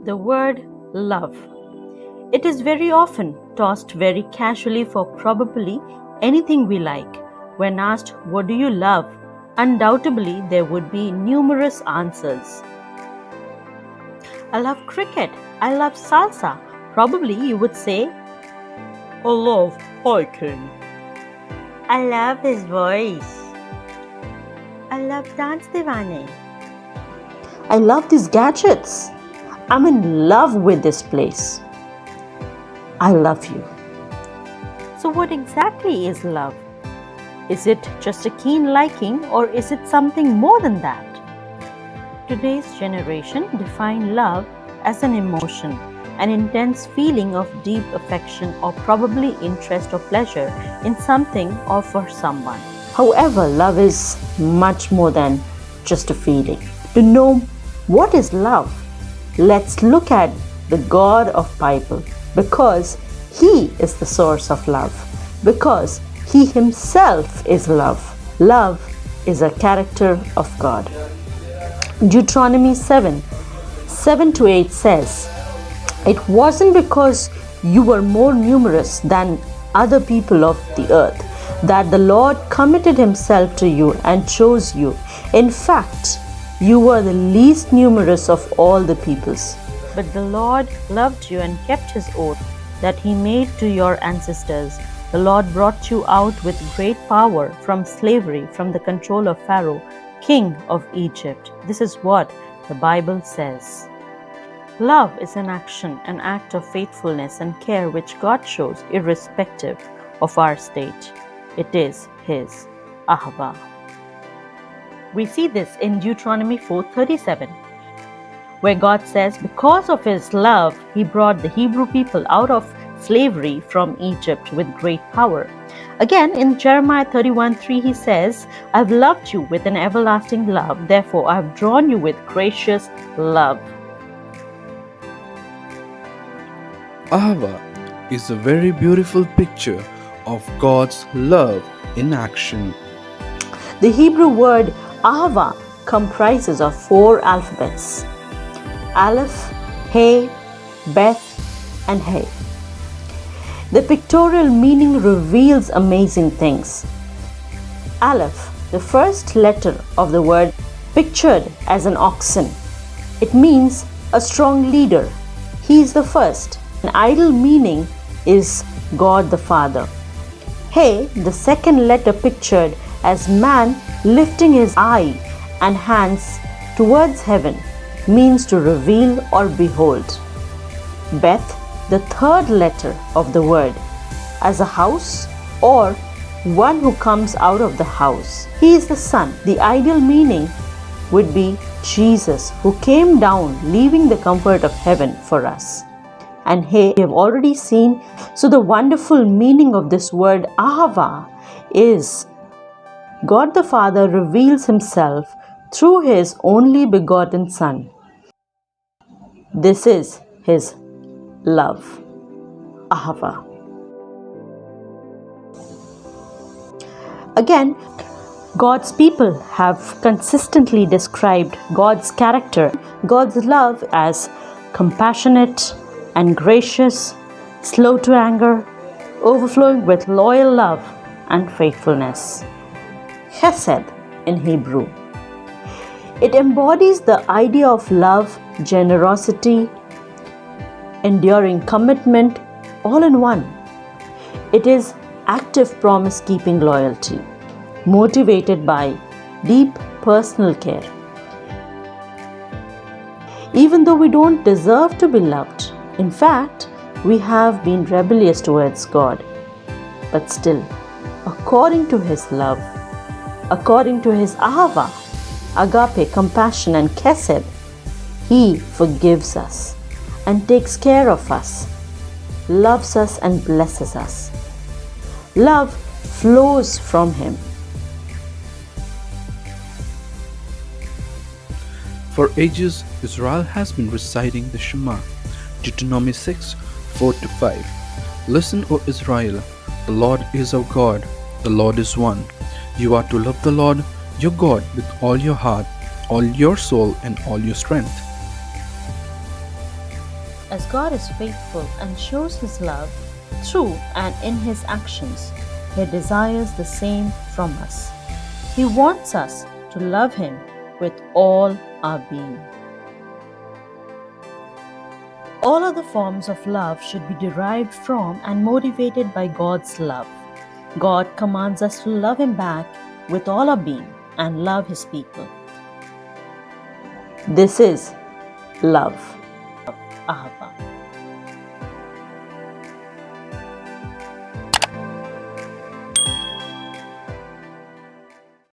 The word love. It is very often tossed very casually for probably anything we like. When asked, "What do you love?" undoubtedly there would be numerous answers. I love cricket. I love salsa. Probably you would say, I love hiking. I love his voice. I love Dance Divane. I love these gadgets. I'm in love with this place. I love you. So what exactly is love? Is it just a keen liking, or is it something more than that? Today's generation define love as an emotion, an intense feeling of deep affection or probably interest or pleasure in something or for someone. However, love is much more than just a feeling. To know what is love, let's look at the God of Bible, because He is the source of love, because He Himself is love. Love is a character of God. Deuteronomy 7:7-8 says, "It wasn't because you were more numerous than other people of the earth that the Lord committed Himself to you and chose you. In fact, you were the least numerous of all the peoples. But the Lord loved you and kept His oath that He made to your ancestors. The Lord brought you out with great power from slavery, from the control of Pharaoh, king of Egypt." This is what the Bible says. Love is an action, an act of faithfulness and care which God shows irrespective of our state. It is His Ahava. We see this in Deuteronomy 4:37, where God says, because of His love, He brought the Hebrew people out of slavery from Egypt with great power. Again, in Jeremiah 31:3, He says, "I've loved you with an everlasting love, therefore I've drawn you with gracious love." Ahava is a very beautiful picture of God's love in action. The Hebrew word Ahava comprises of 4 alphabets: Aleph, He, Beth, and He. The pictorial meaning reveals amazing things. Aleph, the first letter of the word, pictured as an oxen. It means a strong leader. He is the first. An ideal meaning is God the Father. He, the second letter, pictured as man lifting his eye and hands towards heaven, means to reveal or behold. Beth, the third letter of the word, as a house or one who comes out of the house. He is the Son. The ideal meaning would be Jesus, who came down leaving the comfort of heaven for us. And He, we have already seen. So the wonderful meaning of this word Ahava is God the Father reveals Himself through His only begotten Son. This is His love, Ahava. Again, God's people have consistently described God's character, God's love, as compassionate and gracious, slow to anger, overflowing with loyal love and faithfulness. Chesed in Hebrew. It embodies the idea of love, generosity, enduring commitment, all in one. It is active promise-keeping loyalty, motivated by deep personal care. Even though we don't deserve to be loved, in fact, we have been rebellious towards God, but still, according to His love, according to His Ahava, agape, compassion, and chesed, He forgives us and takes care of us, loves us and blesses us. Love flows from Him. For ages, Israel has been reciting the Shema, Deuteronomy 6:4-5. Listen, O Israel, the Lord is our God, the Lord is one. You are to love the Lord your God with all your heart, all your soul, and all your strength. As God is faithful and shows His love through and in His actions, He desires the same from us. He wants us to love Him with all our being. All other forms of love should be derived from and motivated by God's love. God commands us to love Him back with all our being and love His people. This is love. Ahava.